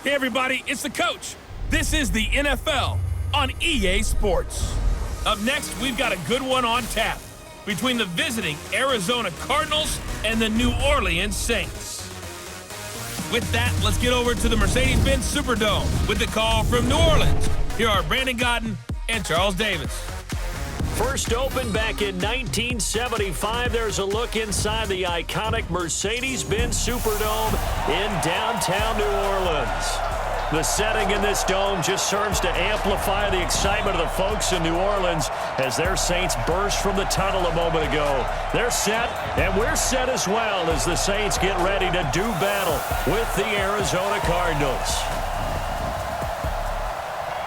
Hey everybody, it's the coach. This is the NFL on EA Sports. Up next, we've got a good one on tap between the visiting Arizona Cardinals and the New Orleans Saints. With that, let's get over to the Mercedes-Benz Superdome with the call from New Orleans. Here are Brandon Godden and Charles Davis. First opened back in 1975, there's a look inside the iconic Mercedes-Benz Superdome in downtown New Orleans. The setting in this dome just serves to amplify the excitement of the folks in New Orleans as their Saints burst from the tunnel a moment ago. They're set, and we're set as well as the Saints get ready to do battle with the Arizona Cardinals.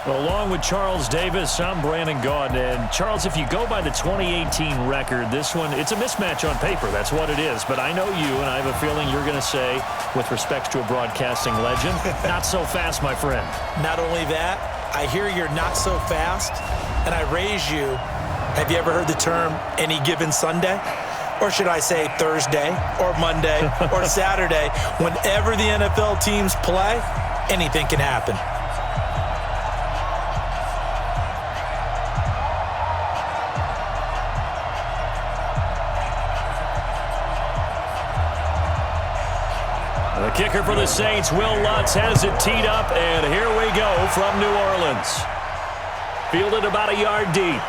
Along with Charles Davis, I'm Brandon Gaudin. And Charles, if you go by the 2018 record, this one, it's a mismatch on paper. That's what it is. But I know you, and I have a feeling you're going to say, with respect to a broadcasting legend, not so fast, my friend. Not only that, I hear you're not so fast, and I raise you. Have you ever heard the term any given Sunday? Or should I say Thursday, or Monday, or Saturday? Whenever the NFL teams play, anything can happen. The kicker for the Saints, Will Lutz, has it teed up, and here we go from New Orleans. Fielded about a yard deep.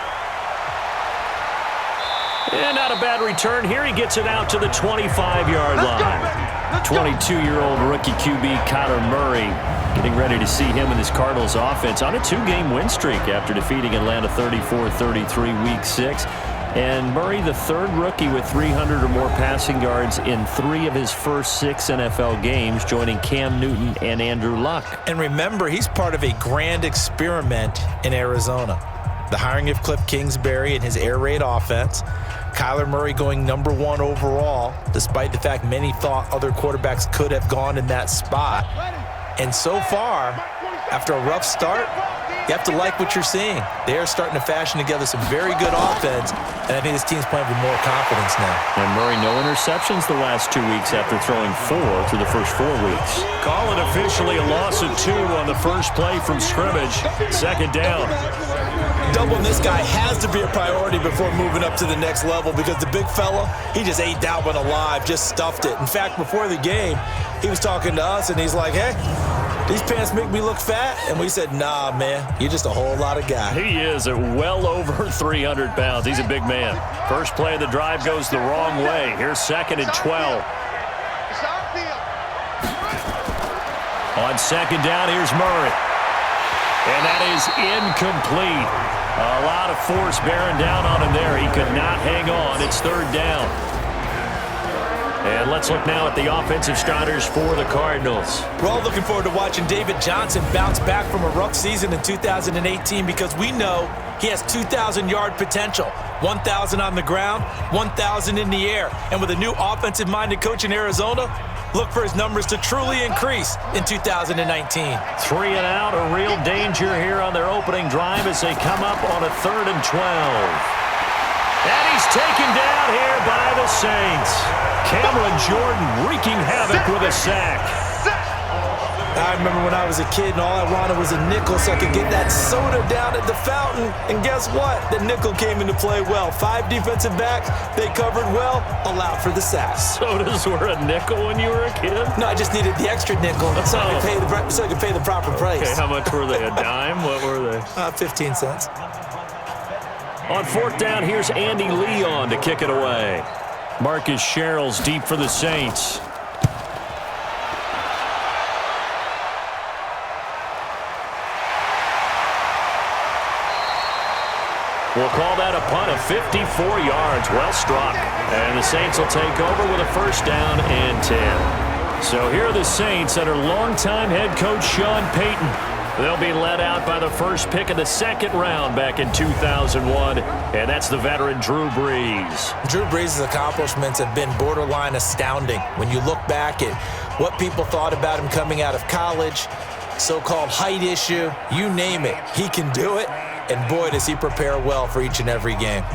And not a bad return here. He gets it out to the 25-yard line. 22-year-old rookie QB Kyler Murray getting ready to see him and his Cardinals offense on a 2-game win streak after defeating Atlanta 34-33 Week 6. And Murray, the third rookie with 300 or more passing yards in 3 of his first 6 NFL games, joining Cam Newton and Andrew Luck. And remember, he's part of a grand experiment in Arizona. The hiring of Cliff Kingsbury and his air raid offense. Kyler Murray going number 1 overall, despite the fact many thought other quarterbacks could have gone in that spot. And so far, after a rough start, you have to like what you're seeing. They are starting to fashion together some very good offense, and I think this team's playing with more confidence now. And Murray, no interceptions the last 2 weeks after throwing 4 through the first 4 weeks. Call it officially a loss of 2 on the first play from scrimmage. Second down. Doubling this guy has to be a priority before moving up to the next level because the big fella, he just ate that one alive, just stuffed it. In fact, before the game, he was talking to us, and he's like, hey, these pants make me look fat. And we said, nah, man, you're just a whole lot of guy. He is at well over 300 pounds. He's a big man. First play of the drive goes the wrong way. Here's 2nd and 12. On second down, here's Murray. And that is incomplete. A lot of force bearing down on him there. He could not hang on. It's 3rd down. And let's look now at the offensive starters for the Cardinals. We're all looking forward to watching David Johnson bounce back from a rough season in 2018 because we know he has 2,000-yard potential. 1,000 on the ground, 1,000 in the air. And with a new offensive-minded coach in Arizona, look for his numbers to truly increase in 2019. 3 and out, a real danger here on their opening drive as they come up on a 3rd and 12. And he's taken down here by the Saints. Cameron Jordan wreaking havoc with a sack. I remember when I was a kid and all I wanted was a nickel so I could get that soda down at the fountain. And guess what? The nickel came into play well. 5 defensive backs, they covered well, allowed for the sacks. Sodas were a nickel when you were a kid? No, I just needed the extra nickel so I could pay the proper price. Okay, how much were they? A dime? What were they? 15 cents. On 4th down, here's Andy Leon to kick it away. Marcus Sherrill's deep for the Saints. We'll call that a punt of 54 yards. Well struck. And the Saints will take over with a 1st down and 10. So here are the Saints under longtime head coach Sean Payton. They'll be led out by the first pick of the 2nd round back in 2001, and that's the veteran Drew Brees. Drew Brees' accomplishments have been borderline astounding. When you look back at what people thought about him coming out of college, so-called height issue, you name it, he can do it, and boy, does he prepare well for each and every game.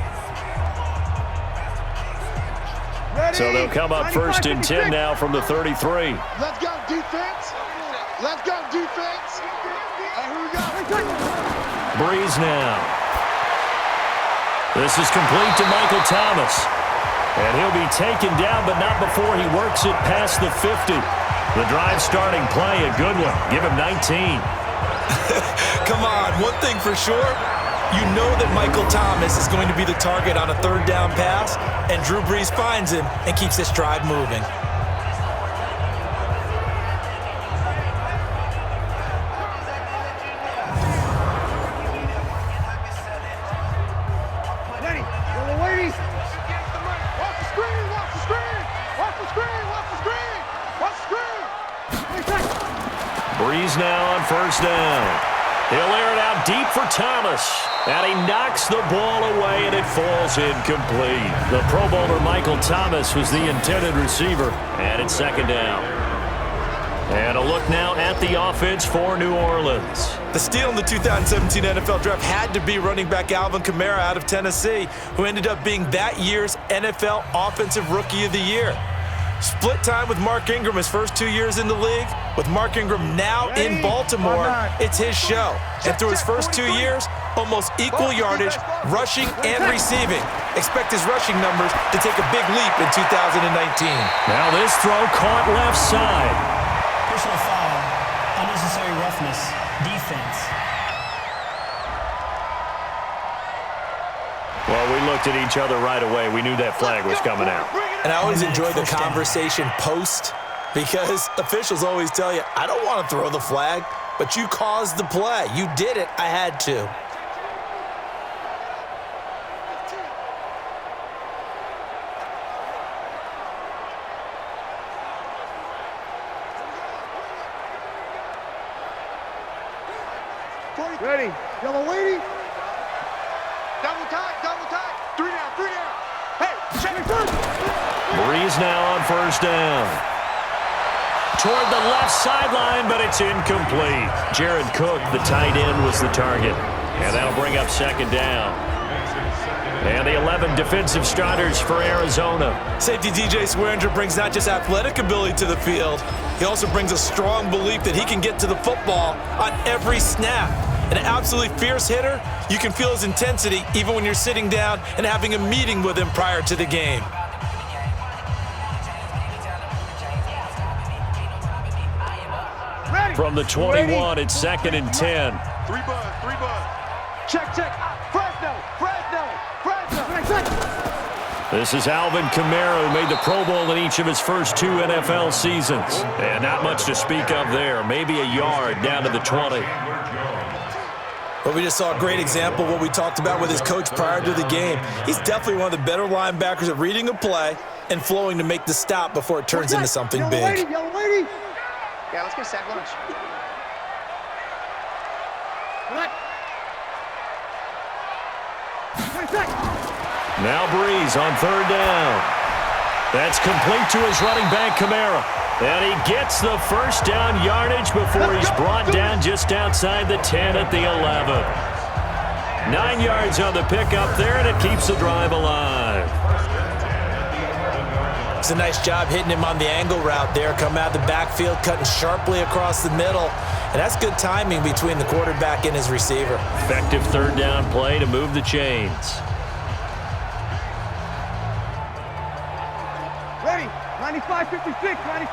So they'll come up 1st and 10 now from the 33. Let's go, defense. Let's go, defense. Here we go. Breeze now. This is complete to Michael Thomas. And he'll be taken down, but not before he works it past the 50. The drive starting play, a good one. Give him 19. Come on, one thing for sure. You know that Michael Thomas is going to be the target on a third down pass, and Drew Brees finds him and keeps this drive moving. Breeze now on first down. He'll air it out deep for Thomas. And he knocks the ball away, and it falls incomplete. The Pro Bowler Michael Thomas was the intended receiver. And it's second down. And a look now at the offense for New Orleans. The steal in the 2017 NFL Draft had to be running back Alvin Kamara out of Tennessee, who ended up being that year's NFL Offensive Rookie of the Year. Split time with Mark Ingram his first 2 years in the league. With Mark Ingram now in Baltimore, it's his show. And through his first 2 years, almost equal yardage, rushing and receiving. Expect his rushing numbers to take a big leap in 2019. Now this throw caught left side. Personal foul, unnecessary roughness, defense. Well, we looked at each other right away. We knew that flag was coming out. And I always enjoy the conversation post, because officials always tell you, I don't want to throw the flag, but you caused the play. You did it. I had to. Ready. Yellow lady. Double tight. 3 down. Hey, check it first. Breeze now on first down. Toward the left sideline, but it's incomplete. Jared Cook, the tight end, was the target. And that'll bring up second down. And the 11 defensive starters for Arizona. Safety DJ Swearinger brings not just athletic ability to the field, he also brings a strong belief that he can get to the football on every snap. An absolutely fierce hitter, you can feel his intensity even when you're sitting down and having a meeting with him prior to the game. From the 21, it's second and 10. 3 bud. Check. Fresno. This is Alvin Kamara, who made the Pro Bowl in each of his first 2 NFL seasons. And not much to speak of there. Maybe a yard down to the 20. But we just saw a great example of what we talked about with his coach prior to the game. He's definitely one of the better linebackers at reading a play and flowing to make the stop before it turns into something big. Yellow lady. Yeah, let's get sack lunch. Now Breeze on third down. That's complete to his running back, Kamara. And he gets the first down yardage before he's brought down just outside the 10 at the 11. 9 yards on the pickup there, and it keeps the drive alive. It's a nice job hitting him on the angle route there. Come out of the backfield, cutting sharply across the middle. And that's good timing between the quarterback and his receiver. Effective third down play to move the chains. Ready. 95-56. I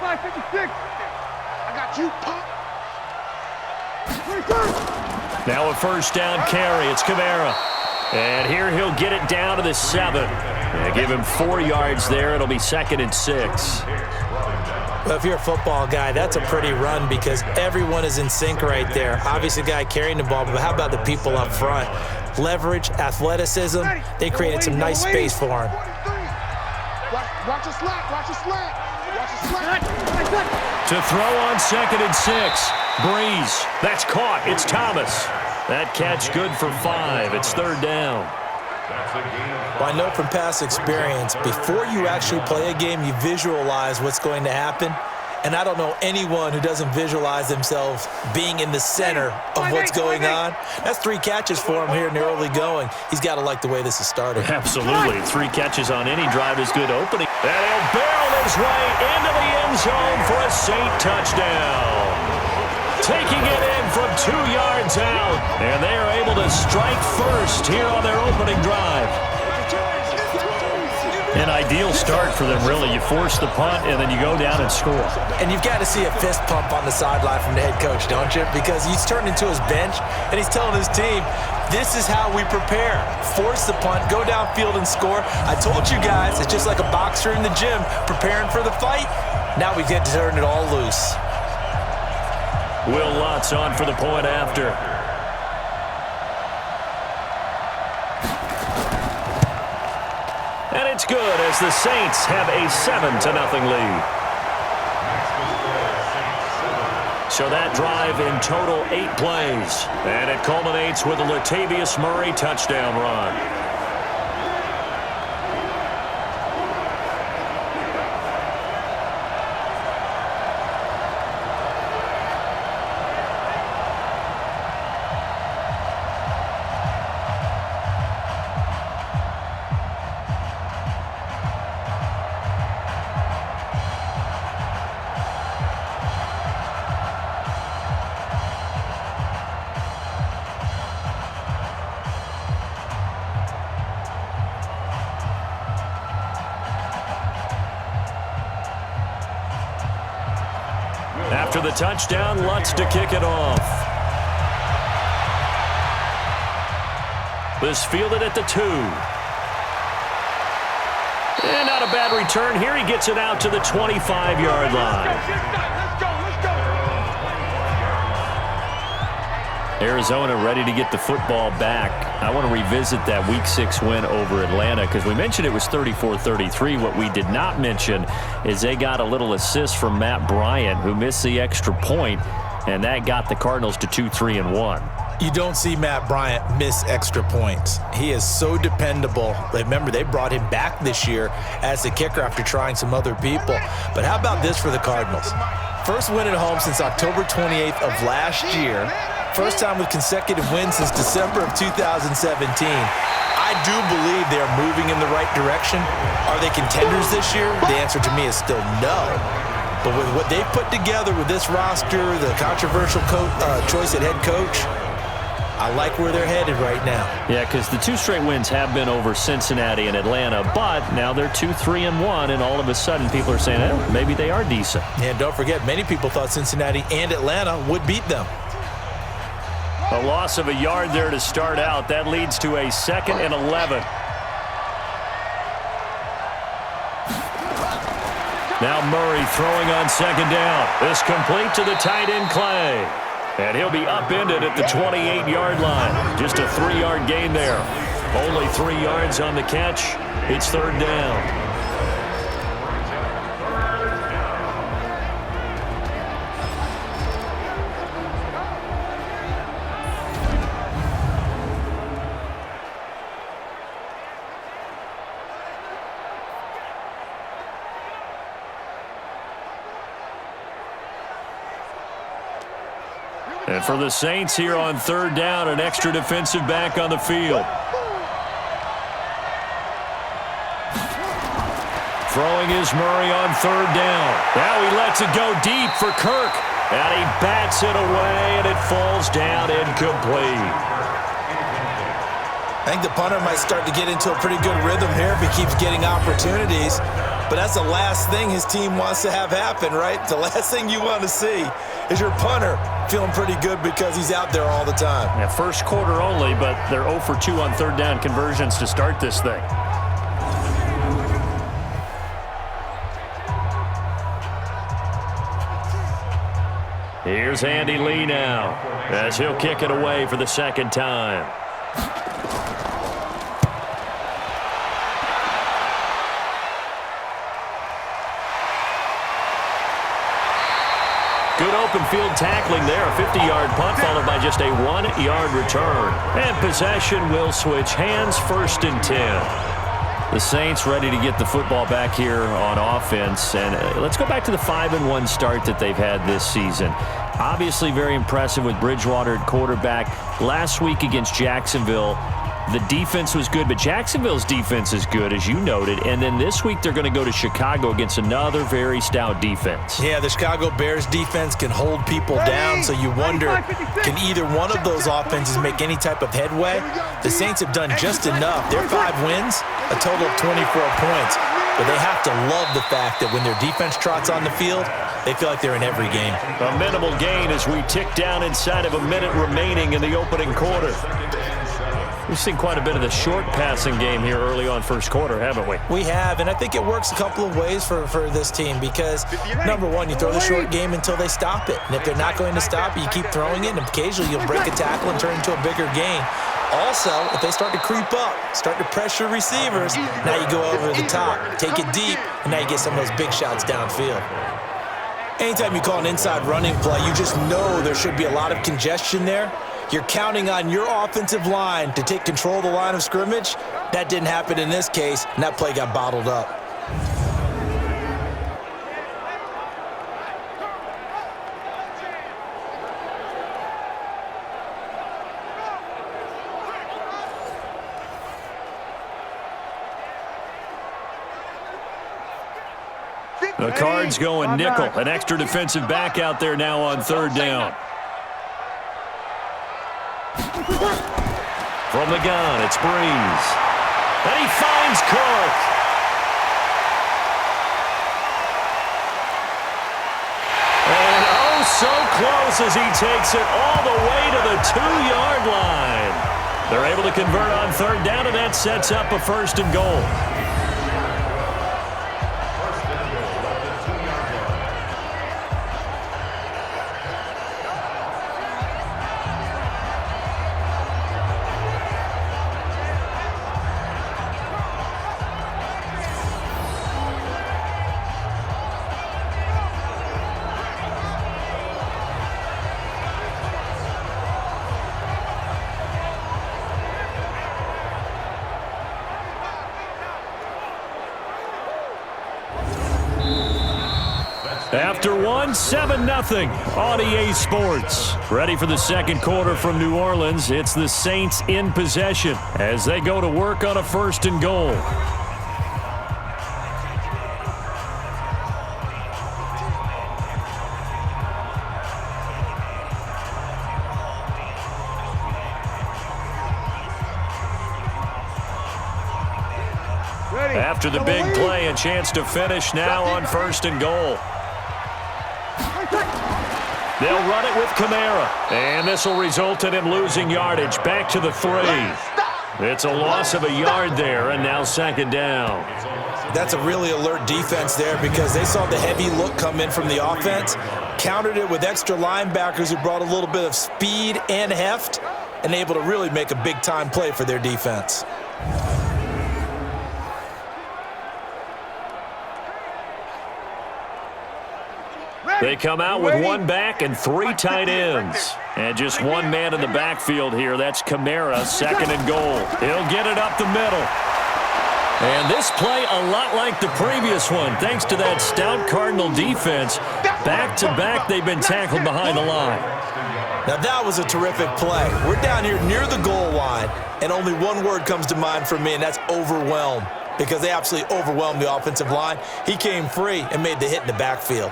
got you, Pop. Now a first down carry. It's Kamara. And here he'll get it down to the 7. And give him 4 yards there. It'll be second and 6. Well, if you're a football guy, that's a pretty run because everyone is in sync right there. Obviously, the guy carrying the ball, but how about the people up front? Leverage, athleticism, they created some nice space for him. Watch the slant. To throw on second and 6. Breeze. That's caught. It's Thomas. That catch good for 5. It's third down. Well, I know from past experience, before you actually play a game, you visualize what's going to happen. And I don't know anyone who doesn't visualize themselves being in the center of what's going on. That's 3 catches for him here in the early going. He's got to like the way this is starting. Absolutely. 3 catches on any drive is good opening. And he'll barrel his way into the end zone for a Saint touchdown. taking it in from 2 yards out. And they are able to strike first here on their opening drive. An ideal start for them, really. You force the punt, and then you go down and score. And you've got to see a fist pump on the sideline from the head coach, don't you? Because he's turned into his bench, and he's telling his team, this is how we prepare. Force the punt, go downfield and score. I told you guys, it's just like a boxer in the gym preparing for the fight. Now we get to turn it all loose. Will Lutz on for the point after. And it's good as the Saints have a 7-0 lead. So that drive in total 8 plays. And it culminates with a Latavius Murray touchdown run. After the touchdown, Lutz to kick it off. This fielded at the 2. And not a bad return here. He gets it out to the 25-yard line. Arizona ready to get the football back. I want to revisit that Week 6 win over Atlanta because we mentioned it was 34-33. What we did not mention is they got a little assist from Matt Bryant, who missed the extra point, and that got the Cardinals to 2-3-1. You don't see Matt Bryant miss extra points. He is so dependable. Remember, they brought him back this year as the kicker after trying some other people. But how about this for the Cardinals? First win at home since October 28th of last year. First time with consecutive wins since December of 2017. I do believe they are moving in the right direction. Are they contenders this year? The answer to me is still no. But with what they've put together with this roster, the controversial choice at head coach, I like where they're headed right now. Yeah, because the 2 straight wins have been over Cincinnati and Atlanta, but now they're 2-3-1, and all of a sudden people are saying, oh, maybe they are decent. And don't forget, many people thought Cincinnati and Atlanta would beat them. A loss of a yard there to start out. That leads to a 2nd and 11. Now Murray throwing on 2nd down. This complete to the tight end Clay. And he'll be upended at the 28-yard line. Just a 3-yard gain there. Only 3 yards on the catch. It's 3rd down. And for the Saints here on 3rd down, an extra defensive back on the field. Throwing is Murray on 3rd down. Now he lets it go deep for Kirk. And he bats it away, and it falls down incomplete. I think the punter might start to get into a pretty good rhythm here if he keeps getting opportunities. But that's the last thing his team wants to have happen, right? The last thing you want to see is your punter feeling pretty good because he's out there all the time. Yeah, first quarter only, but they're 0 for 2 on 3rd down conversions to start this thing. Here's Andy Lee now as he'll kick it away for the 2nd time. Good open field tackling there. A 50-yard punt followed by just a 1-yard return. And possession will switch hands, 1st and 10. The Saints ready to get the football back here on offense. And let's go back to the 5-1 start that they've had this season. Obviously very impressive with Bridgewater at quarterback. Last week against Jacksonville, the defense was good, but Jacksonville's defense is good, as you noted. And then this week they're going to go to Chicago against another very stout defense. Yeah, the Chicago Bears defense can hold people down, so you wonder, can either one of those offenses make any type of headway? The Saints have done just enough. Their 5 wins, a total of 24 points. But they have to love the fact that when their defense trots on the field, they feel like they're in every game. A minimal gain as we tick down inside of a minute remaining in the opening quarter. We've seen quite a bit of the short passing game here early on first quarter, haven't we? We have, and I think it works a couple of ways for this team because, number one, you throw the short game until they stop it. And if they're not going to stop it, you keep throwing it, and occasionally you'll break a tackle and turn it into a bigger gain. Also, if they start to creep up, start to pressure receivers, now you go over the top, take it deep, and now you get some of those big shots downfield. Anytime you call an inside running play, you just know there should be a lot of congestion there. You're counting on your offensive line to take control of the line of scrimmage. That didn't happen in this case, and that play got bottled up. The Cards going nickel. An extra defensive back out there now on third down. From the gun, it's Breeze. And he finds Cook. And oh, so close as he takes it all the way to the 2-yard line. They're able to convert on third down, and that sets up a first and goal. After one, 7-0 on EA Sports. Ready for the second quarter from New Orleans. It's the Saints in possession as they go to work on a first and goal. After the big play, a chance to finish now on first and goal. They'll run it with Kamara, and this will result in him losing yardage back to the 3. It's a loss of a yard there, and now second down. That's a really alert defense there because they saw the heavy look come in from the offense, countered it with extra linebackers who brought a little bit of speed and heft, and able to really make a big-time play for their defense. They come out with one back and 3 tight ends. And just one man in the backfield here. That's Kamara, second and goal. He'll get it up the middle. And this play a lot like the previous one. Thanks to that stout Cardinal defense, back-to-back they've been tackled behind the line. Now that was a terrific play. We're down here near the goal line, and only one word comes to mind for me, and that's overwhelmed, because they absolutely overwhelmed the offensive line. He came free and made the hit in the backfield.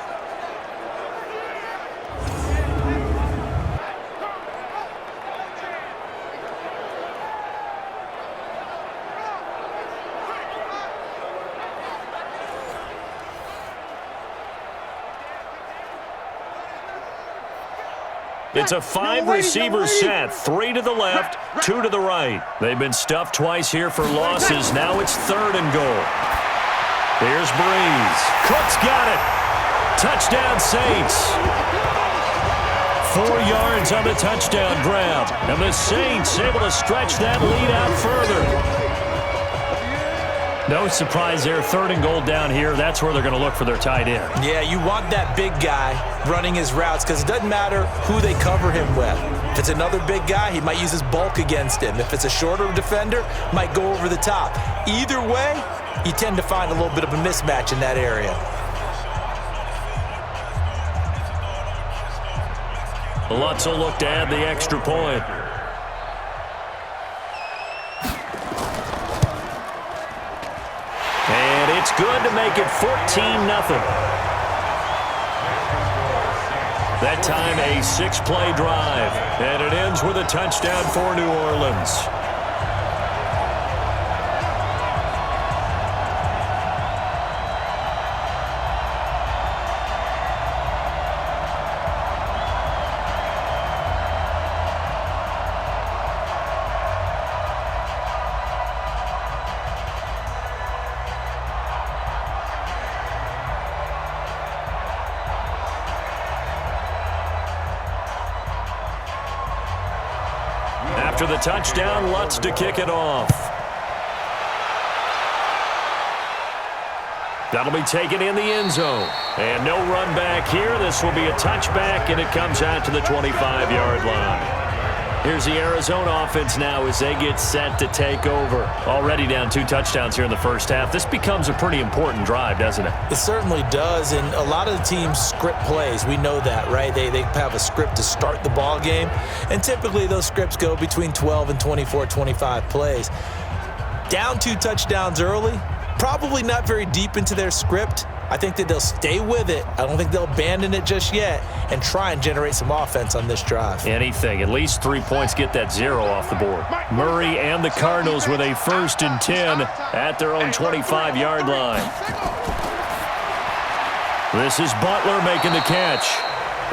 It's a 5-receiver set, 3 to the left, 2 to the right. They've been stuffed twice here for losses. Now it's third and goal. Here's Breeze. Cook's got it. Touchdown, Saints. 4 yards on the touchdown grab. And the Saints able to stretch that lead out further. No surprise there, third and goal down here. That's where they're going to look for their tight end. Yeah, you want that big guy running his routes because it doesn't matter who they cover him with. If it's another big guy, he might use his bulk against him. If it's a shorter defender, might go over the top. Either way, you tend to find a little bit of a mismatch in that area. Lutz will look to add the extra point. to make it 14-0. That time a 6-play drive, and it ends with a touchdown for New Orleans. After the touchdown, Lutz to kick it off. That'll be taken in the end zone. And no run back here. This will be a touchback, and it comes out to the 25-yard line. Here's the Arizona offense now as they get set to take over. Already down 2 touchdowns here in the first half. This becomes a pretty important drive, doesn't it? It certainly does, and a lot of the teams script plays. We know that, right? They have a script to start the ball game, and typically those scripts go between 12 and 24, 25 plays. Down 2 touchdowns early, probably not very deep into their script. I think that they'll stay with it. I don't think they'll abandon it just yet and try and generate some offense on this drive. Anything. At least 3 points, get that 0 off the board. Murray and the Cardinals with a 1st and 10 at their own 25-yard line. This is Butler making the catch.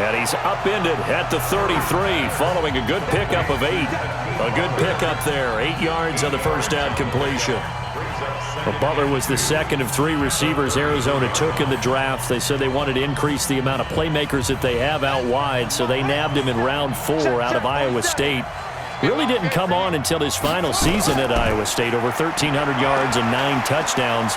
And he's upended at the 33 following a good pickup of 8. A good pickup there. 8 yards on the first down completion. But Butler was the second of 3 receivers Arizona took in the draft. They said they wanted to increase the amount of playmakers that they have out wide, so they nabbed him in round 4 out of Iowa State. Really didn't come on until his final season at Iowa State, over 1,300 yards and 9 touchdowns.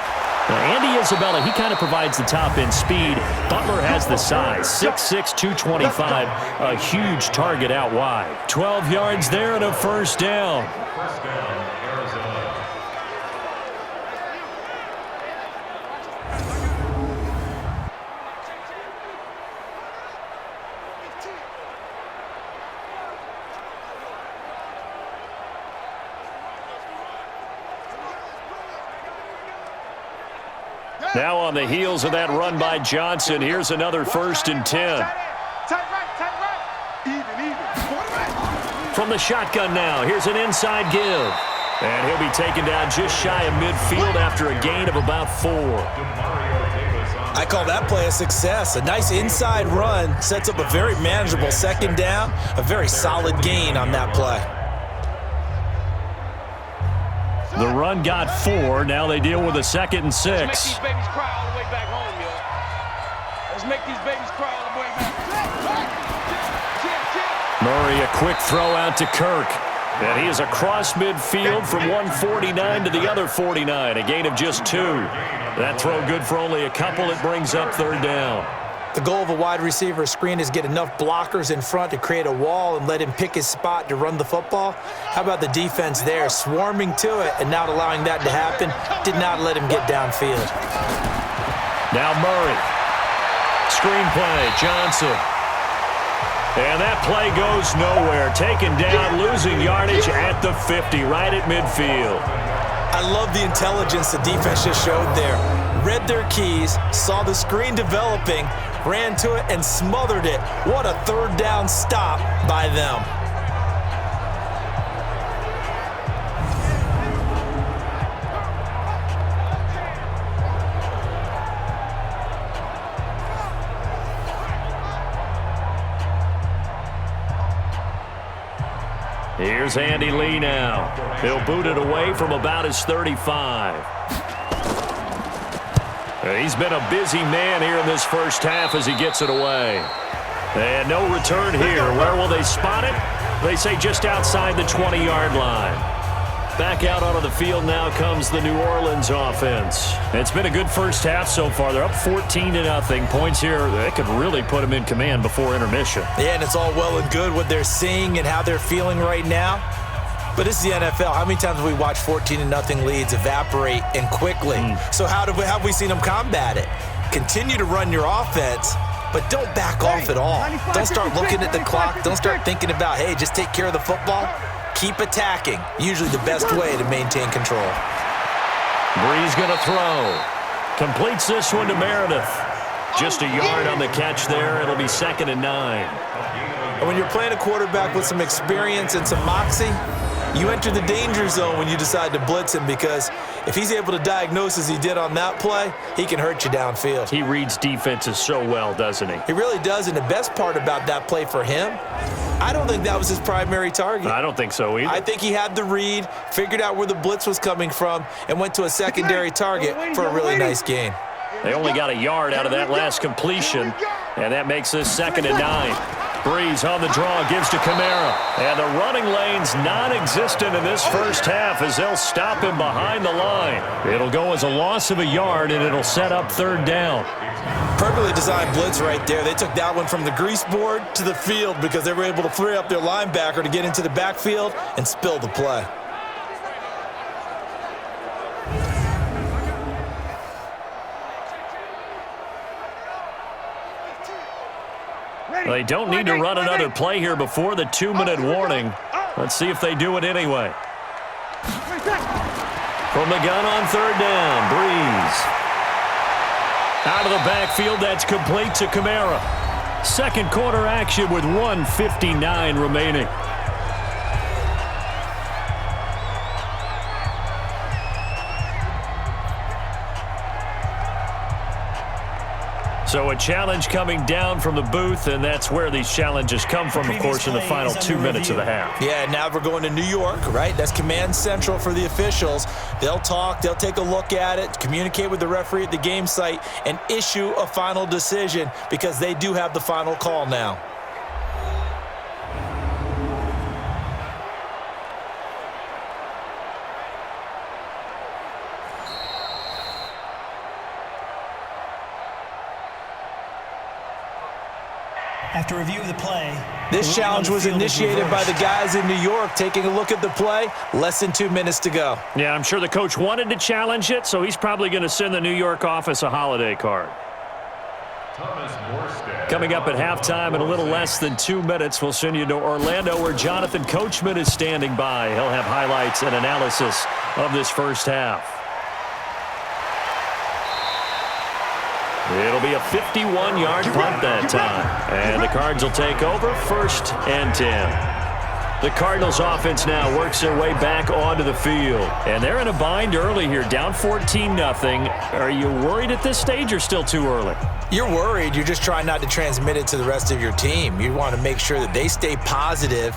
Now, Andy Isabella, he kind of provides the top-end speed. Butler has the size, 6'6", 225, a huge target out wide. 12 yards there and a first down. Now on the heels of that run by Johnson, here's another 1st and 10. From the shotgun now, here's an inside give. And he'll be taken down just shy of midfield after a gain of about 4. I call that play a success. A nice inside run sets up a very manageable 2nd down, a very solid gain on that play. The run got 4. Now they deal with a 2nd and 6. Let's make these babies cry all the way back home, yo. Let's make these babies cry all the way back. Murray, a quick throw out to Kirk. And he is across midfield from 149 to the other 49. A gain of just 2. That throw good for only a couple. It brings up 3rd down. The goal of a wide receiver screen is get enough blockers in front to create a wall and let him pick his spot to run the football. How about the defense there, swarming to it and not allowing that to happen? Did not let him get downfield. Now Murray. Screen play, Johnson. And that play goes nowhere. Taken down, losing yardage at the 50, right at midfield. I love the intelligence the defense just showed there. Read their keys, saw the screen developing, ran to it, and smothered it. What a 3rd down stop by them. Here's Andy Lee now. He'll boot it away from about his 35. He's been a busy man here in this first half as he gets it away. And no return here. Where will they spot it? They say just outside the 20-yard line. Back out onto the field now comes the New Orleans offense. It's been a good first half so far. They're up 14-0. Points here, they could really put them in command before intermission. Yeah, and it's all well and good what they're seeing and how they're feeling right now. But this is the NFL. How many times have we watched 14-0 leads evaporate and quickly? So how have we seen them combat it? Continue to run your offense, but don't back off at all. Don't start looking at the clock. Don't start thinking about, hey, just take care of the football. Keep attacking. Usually the best way to maintain control. Brees going to throw. Completes this one to Meredith. Just a yard on the catch there. It'll be 2nd and 9. And when you're playing a quarterback with some experience and some moxie, you enter the danger zone when you decide to blitz him, because if he's able to diagnose as he did on that play, he can hurt you downfield. He reads defenses so well, doesn't he? He really does, and the best part about that play for him, I don't think that was his primary target. I don't think so either. I think he had the read, figured out where the blitz was coming from, and went to a secondary target for a really nice gain. They only got a yard out of that last completion, and that makes this 2nd and 9. Breeze on the draw, gives to Kamara. And the running lane's non-existent in this first half as they'll stop him behind the line. It'll go as a loss of a yard, and it'll set up 3rd down. Perfectly designed blitz right there. They took that one from the grease board to the field because they were able to free up their linebacker to get into the backfield and spill the play. They don't need to run another play here before the 2-minute warning. Let's see if they do it anyway. From the gun on 3rd down, Breeze. Out of the backfield, that's complete to Kamara. Second quarter action with 1:59 remaining. So a challenge coming down from the booth, and that's where these challenges come from, of course, in the final 2 minutes of the half. Yeah, now we're going to New York, right? That's command central for the officials. They'll talk, they'll take a look at it, communicate with the referee at the game site, and issue a final decision because they do have the final call now. After review of the play, this challenge was initiated by the guys in New York. Taking a look at the play, less than 2 minutes to go. Yeah, I'm sure the coach wanted to challenge it, so he's probably going to send the New York office a holiday card. Coming up at halftime in a little less than 2 minutes, we'll send you to Orlando where Jonathan Coachman is standing by. He'll have highlights and analysis of this first half. It'll be a 51-yard punt that time. And the Cards will take over 1st and 10. The Cardinals offense now works their way back onto the field. And they're in a bind early here, down 14-0. Are you worried at this stage or still too early? You're worried. You're just trying not to transmit it to the rest of your team. You want to make sure that they stay positive.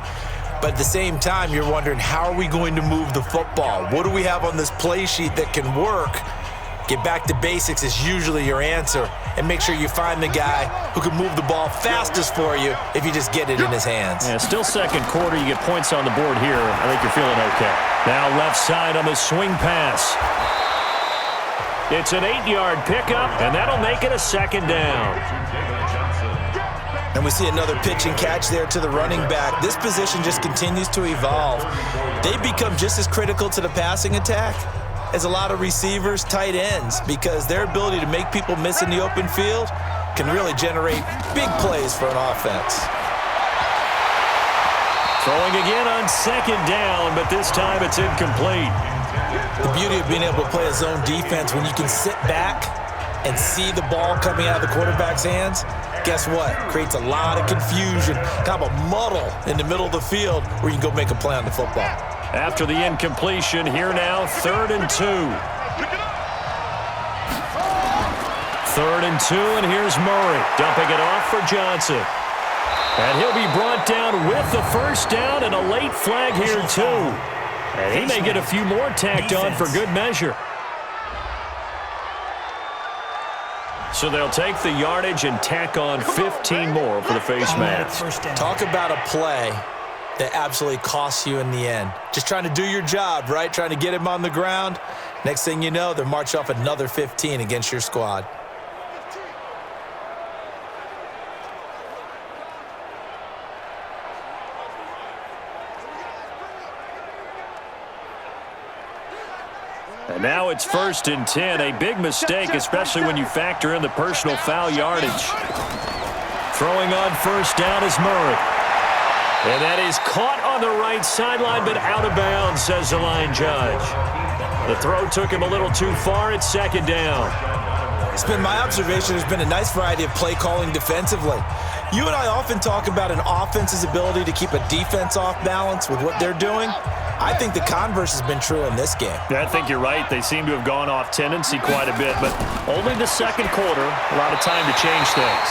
But at the same time, you're wondering, how are we going to move the football? What do we have on this play sheet that can work? Get back to basics is usually your answer, and make sure you find the guy who can move the ball fastest for you if you just get it in his hands. Yeah, still second quarter. You get points on the board here. I think you're feeling okay. Now left side on the swing pass. It's an 8-yard pickup, and that'll make it a 2nd down. And we see another pitch and catch there to the running back. This position just continues to evolve. They become just as critical to the passing attack as a lot of receivers, tight ends, because their ability to make people miss in the open field can really generate big plays for an offense. Throwing again on 2nd down, but this time it's incomplete. The beauty of being able to play a zone defense when you can sit back and see the ball coming out of the quarterback's hands, guess what? Creates a lot of confusion, kind of a muddle in the middle of the field where you can go make a play on the football. After the incompletion, here now, 3rd and 2. 3rd and 2, and here's Murray dumping it off for Johnson. And he'll be brought down with the 1st down and a late flag here, too. And he may get a few more tacked on for good measure. So they'll take the yardage and tack on 15 more for the face mask. Talk about a play that absolutely costs you in the end. Just trying to do your job, right? Trying to get him on the ground. Next thing you know, they're march off another 15 against your squad. And now it's 1st and 10. A big mistake, especially when you factor in the personal foul yardage. Throwing on 1st down is Murray. And that is caught on the right sideline, but out of bounds, says the line judge. The throw took him a little too far. It's second down. It's been my observation there's been a nice variety of play calling defensively. You and I often talk about an offense's ability to keep a defense off balance with what they're doing. I think the converse has been true in this game. Yeah, I think you're right. They seem to have gone off tendency quite a bit, but only the second quarter, a lot of time to change things.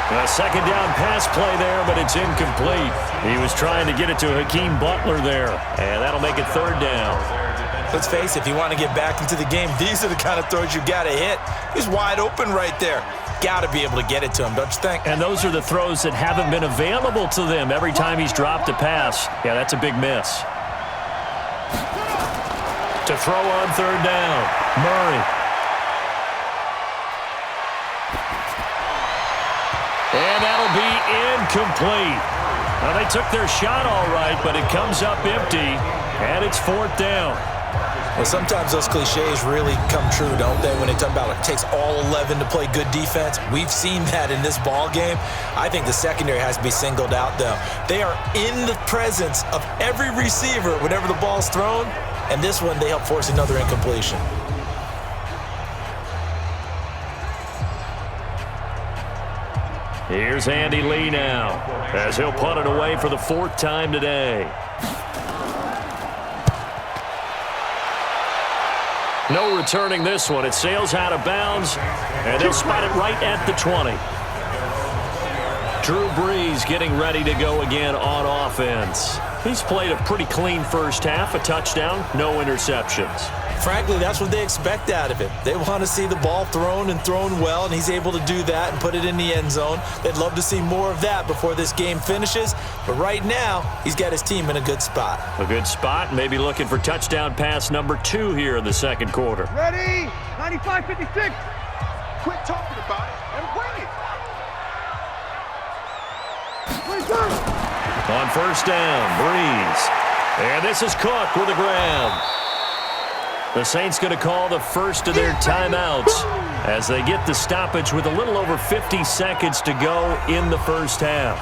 A second down pass play there, but it's incomplete. He was trying to get it to Hakeem Butler there, and that'll make it third down. Let's face it, if you want to get back into the game, these are the kind of throws you got to hit. He's wide open right there. Got to be able to get it to him, don't you think? And those are the throws that haven't been available to them every time he's dropped a pass. Yeah, that's a big miss. To throw on third down, Murray. And that'll be incomplete. Now, they took their shot all right, but it comes up empty, and it's fourth down. Well, sometimes those cliches really come true, don't they, when they talk about it takes all 11 to play good defense. We've seen that in this ball game. I think the secondary has to be singled out, though. They are in the presence of every receiver whenever the ball's thrown, and this one they help force another incompletion. Here's Andy Lee now, as he'll punt it away for the fourth time today. No returning this one. It sails out of bounds, and they'll spot it right at the 20. Drew Brees getting ready to go again on offense. He's played a pretty clean first half, a touchdown, no interceptions. Frankly, that's what they expect out of him. They want to see the ball thrown and thrown well, and he's able to do that and put it in the end zone. They'd love to see more of that before this game finishes, but right now, he's got his team in a good spot. A good spot, maybe looking for touchdown pass number 2 here in the second quarter. Ready? 95-56. Quit talking about it and bring it. On first down, Brees. And this is Cook with a grab. The Saints going to call the first of their timeouts as they get the stoppage with a little over 50 seconds to go in the first half.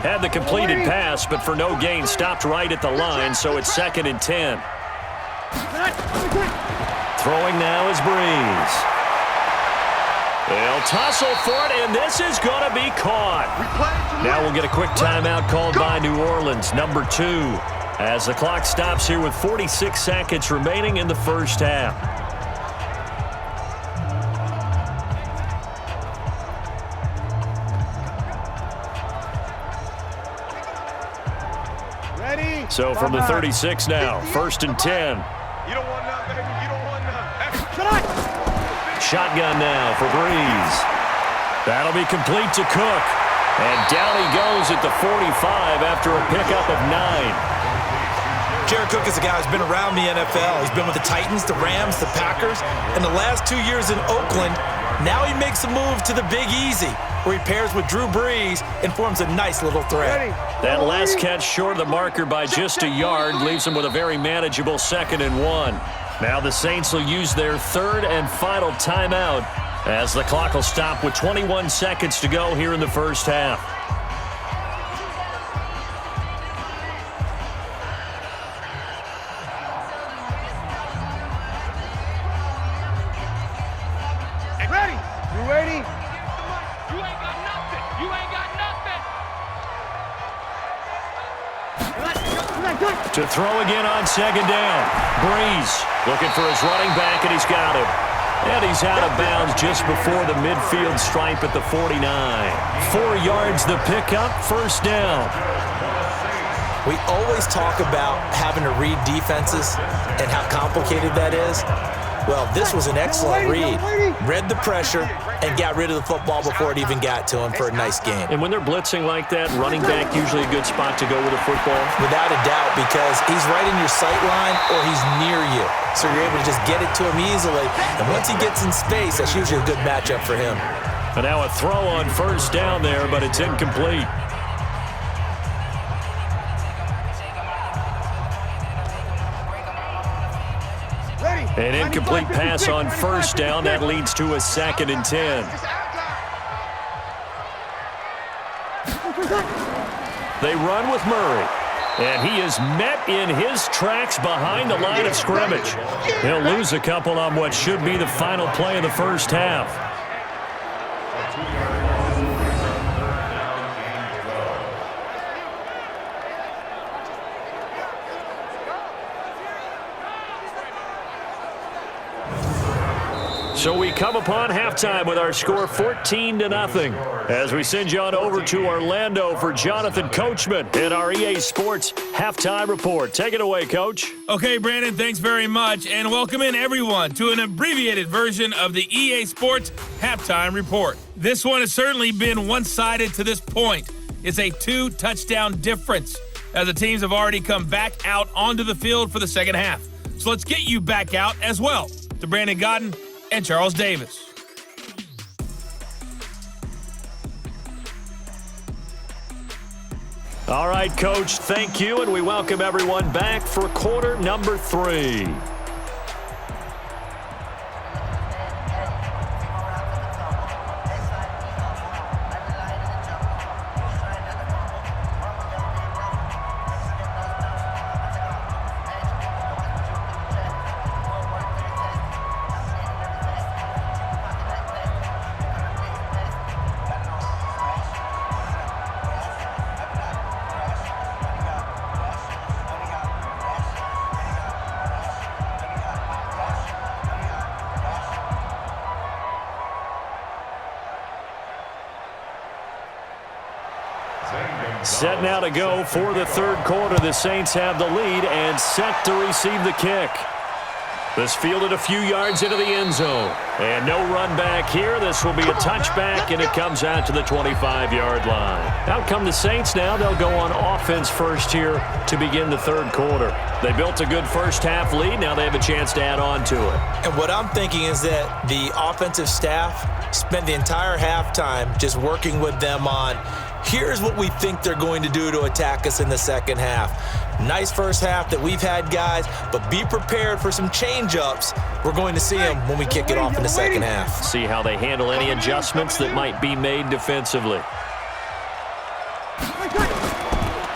Had the completed pass, but for no gain, stopped right at the line, so it's 2nd and 10. Throwing now is Brees. They'll tussle for it, and this is going to be caught. Now we'll get a quick timeout called by New Orleans, number 2, as the clock stops here with 46 seconds remaining in the first half. Ready? So from the 36 now, 1st and 10. You don't want none, baby. You don't want none. Shotgun now for Brees. That'll be complete to Cook. And down he goes at the 45 after a pickup of 9. Jared Cook is a guy who's been around the NFL. He's been with the Titans, the Rams, the Packers, and the last 2 years in Oakland. Now he makes a move to the Big Easy, where he pairs with Drew Brees and forms a nice little threat. That last catch short of the marker by just a yard leaves him with a very manageable 2nd and 1. Now the Saints will use their 3rd and final timeout as the clock will stop with 21 seconds to go here in the first half. Ready? You ready? You ain't got nothing. You ain't got nothing. To throw again on 2nd down. Brees looking for his running back, and he's got him. And he's out of bounds just before the midfield stripe at the 49. 4 yards the pickup, first down. We always talk about having to read defenses and how complicated that is. Well, this was an excellent read. Read the pressure and got rid of the football before it even got to him for a nice game. And when they're blitzing like that, running back usually a good spot to go with a football? Without a doubt, because he's right in your sight line or he's near you. So you're able to just get it to him easily. And once he gets in space, that's usually a good matchup for him. And now a throw on first down there, but it's incomplete. An incomplete pass on first down. That leads to a 2nd and 10. They run with Murray. And he is met in his tracks behind the line of scrimmage. He'll lose a couple on what should be the final play of the first half. So we come upon halftime with our score 14-0 as we send you on over to Orlando for Jonathan Coachman in our EA Sports Halftime Report. Take it away, Coach. Okay, Brandon, thanks very much, and welcome in everyone to an abbreviated version of the EA Sports Halftime Report. This one has certainly been one-sided to this point. It's a 2-touchdown difference as the teams have already come back out onto the field for the second half. So let's get you back out as well to Brandon Godden and Charles Davis. All right, Coach, thank you, and we welcome everyone back for quarter number 3. Set now to go for the third quarter. The Saints have the lead and set to receive the kick. This fielded a few yards into the end zone. And no run back here. This will be a touchback, and it comes out to the 25-yard line. Out come the Saints now. They'll go on offense first here to begin the third quarter. They built a good first half lead. Now they have a chance to add on to it. And what I'm thinking is that the offensive staff spent the entire halftime just working with them on here's what we think they're going to do to attack us in the second half. Nice first half that we've had, guys, but be prepared for some change-ups. We're going to see them when we kick it off in the second half. See how they handle any adjustments that might be made defensively.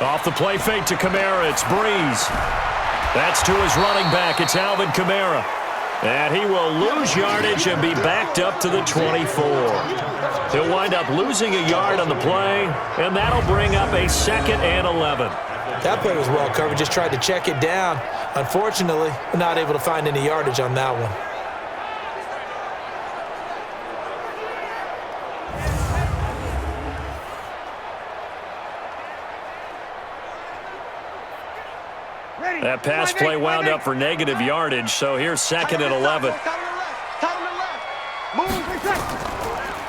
Off the play fake to Kamara, it's Breeze. That's to his running back, it's Alvin Kamara. And he will lose yardage and be backed up to the 24. He'll wind up losing a yard on the play, and that'll bring up a 2nd and 11. That play was well covered, just tried to check it down. Unfortunately, we're not able to find any yardage on that one. That pass play wound up for negative yardage, so here's 2nd and 11.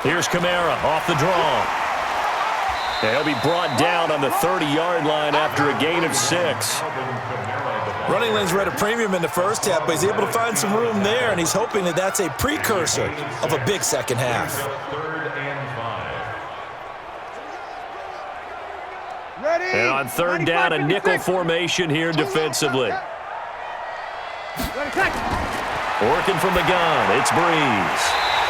Here's Kamara off the draw. He'll be brought down on the 30-yard line after a gain of 6. Running lanes were at a premium in the first half, but he's able to find some room there, and he's hoping that that's a precursor of a big second half. And on third down, a nickel formation here defensively. Working from the gun, it's Breeze.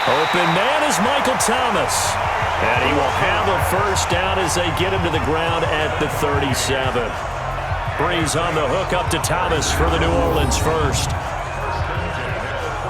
Open man is Michael Thomas. And he will have a first down as they get him to the ground at the 37. Breeze on the hook up to Thomas for the New Orleans first.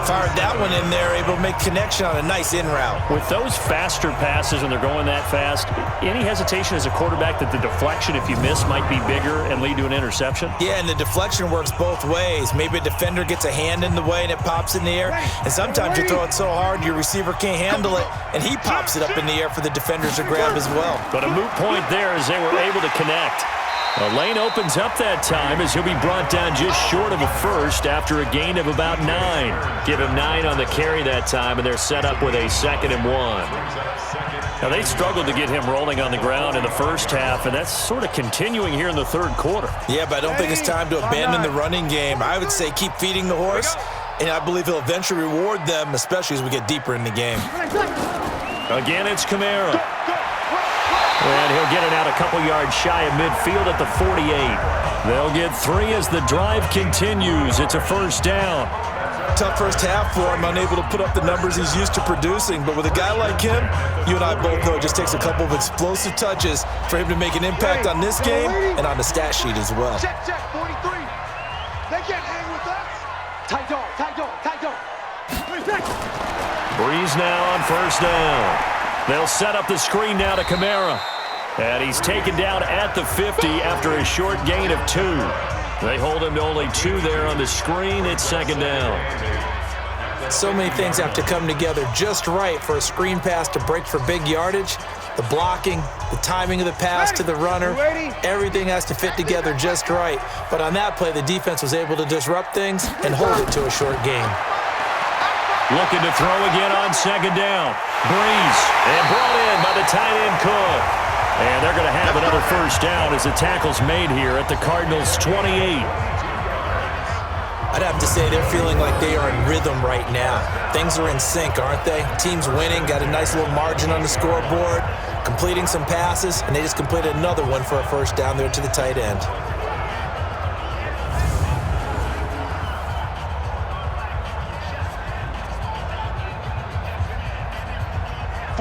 Fired that one in there, able to make connection on a nice in route. With those faster passes and they're going that fast, any hesitation as a quarterback that the deflection, if you miss, might be bigger and lead to an interception? Yeah, and the deflection works both ways. Maybe a defender gets a hand in the way and it pops in the air, and sometimes you throw it so hard your receiver can't handle it, and he pops it up in the air for the defenders to grab as well. But a moot point there as they were able to connect. The lane opens up that time as he'll be brought down just short of a first after a gain of about 9. Give him 9 on the carry that time, and they're set up with a 2nd and 1. Now, they struggled to get him rolling on the ground in the first half, and that's sort of continuing here in the third quarter. Yeah, but I don't think it's time to abandon the running game. I would say keep feeding the horse, and I believe he'll eventually reward them, especially as we get deeper in the game. Again, it's Kamara. And he'll get it out a couple yards shy of midfield at the 48. They'll get 3 as the drive continues. It's a first down. Tough first half for him, unable to put up the numbers he's used to producing. But with a guy like him, you and I both know it just takes a couple of explosive touches for him to make an impact on this game and on the stat sheet as well. Check, 43. They can't hang with us. Tight dog. Breeze now on first down. They'll set up the screen now to Kamara. And he's taken down at the 50 after a short gain of 2. They hold him to only 2 there on the screen. It's second down. So many things have to come together just right for a screen pass to break for big yardage. The blocking, the timing of the pass to the runner, everything has to fit together just right. But on that play, the defense was able to disrupt things and hold it to a short gain. Looking to throw again on second down. Breeze, and brought in by the tight end Cook. And they're going to have another first down as the tackle's made here at the Cardinals' 28. I'd have to say they're feeling like they are in rhythm right now. Things are in sync, aren't they? Team's winning, got a nice little margin on the scoreboard, completing some passes, and they just completed another one for a first down there to the tight end.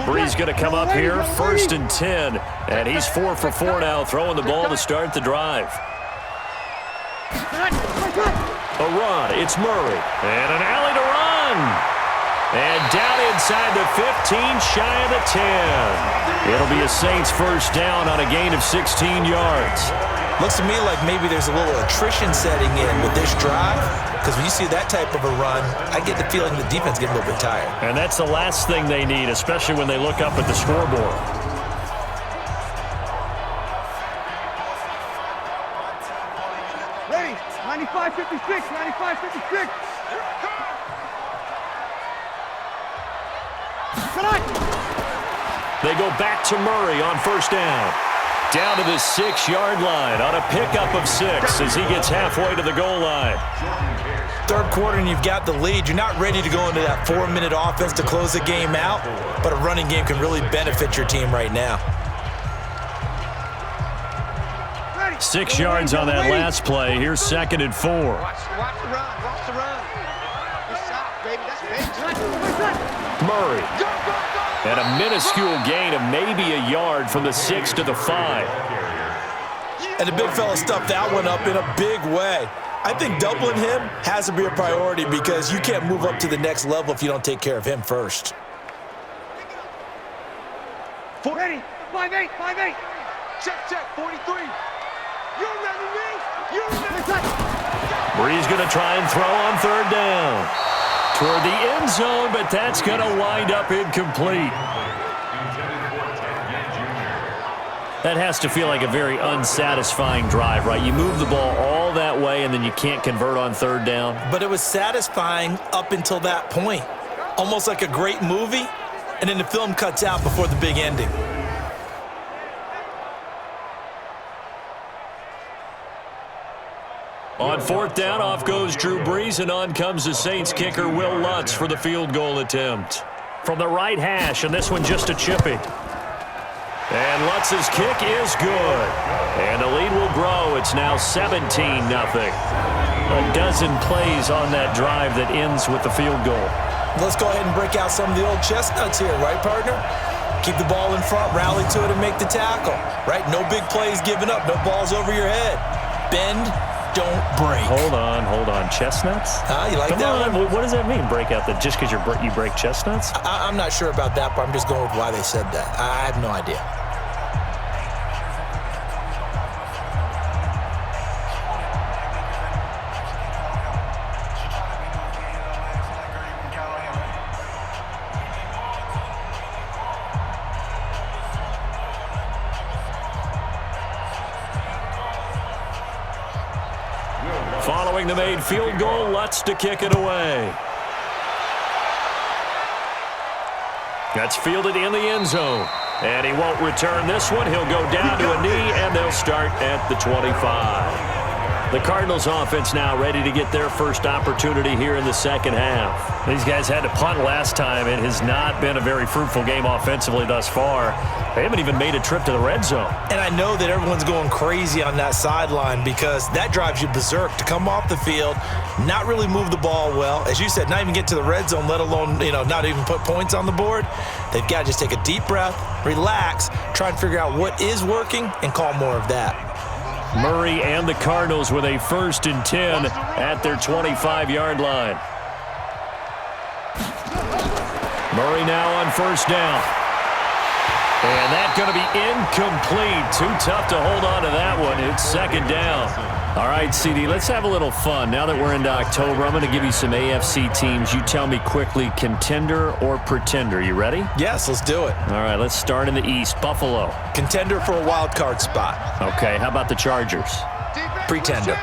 Breeze going to come up here, 1st and 10. And he's 4 for 4 now, throwing the ball to start the drive. A run, it's Murray. And an alley to run. And down inside the 15, shy of the 10. It'll be a Saints first down on a gain of 16 yards. Looks to me like maybe there's a little attrition setting in with this drive, because when you see that type of a run, I get the feeling the defense getting a little bit tired. And that's the last thing they need, especially when they look up at the scoreboard. Ready, 95-56, 95-56. They go back to Murray on first down. Down to the 6-yard line on a pickup of 6 as he gets halfway to the goal line. Third quarter and you've got the lead. You're not ready to go into that 4-minute offense to close the game out, but a running game can really benefit your team right now. 6 yards on that last play. Here's 2nd and 4. Watch the run. Watch the run. Good shot, baby. That's big. Murray. And a minuscule gain of maybe a yard from the 6 to the 5. And the big fella stuffed that one up in a big way. I think doubling him has to be a priority because you can't move up to the next level if you don't take care of him first. Ready, 5-8, 5-8. Check, 43. You remember me? You remember me? Breeze going to try and throw on third down. Toward the end zone, but that's going to wind up incomplete. That has to feel like a very unsatisfying drive, right? You move the ball all that way, and then you can't convert on third down. But it was satisfying up until that point. Almost like a great movie, and then the film cuts out before the big ending. On fourth down, off goes Drew Brees, and on comes the Saints kicker, Will Lutz, for the field goal attempt. From the right hash, and this one just a chipping. And Lutz's kick is good. And the lead will grow. It's now 17-0. A dozen plays on that drive that ends with the field goal. Let's go ahead and break out some of the old chestnuts here, right, partner? Keep the ball in front, rally to it, and make the tackle, right? No big plays given up, no balls over your head. Bend, don't break. Hold on. Chestnuts? You like Come that on. one? What does that mean, break out that just because you break chestnuts? I'm not sure about that, but I'm just going with why they said that. I have no idea. Following the made field goal, Lutz to kick it away. That's fielded in the end zone. And he won't return this one. He'll go down to a knee, and they'll start at the 25. The Cardinals offense now ready to get their first opportunity here in the second half. These guys had to punt last time. It has not been a very fruitful game offensively thus far. They haven't even made a trip to the red zone. And I know that everyone's going crazy on that sideline because that drives you berserk to come off the field, not really move the ball well. As you said, not even get to the red zone, let alone, not even put points on the board. They've got to just take a deep breath, relax, try and figure out what is working and call more of that. Murray and the Cardinals with a 1st and 10 at their 25-yard line. Murray now on 1st down. And that's going to be incomplete. Too tough to hold on to that one. It's 2nd down. All right, CD, let's have a little fun. Now that we're into October, I'm going to give you some AFC teams. You tell me quickly, contender or pretender. You ready? Yes, let's do it. All right, let's start in the East. Buffalo. Contender for a wild card spot. Okay, how about the Chargers? Pretender.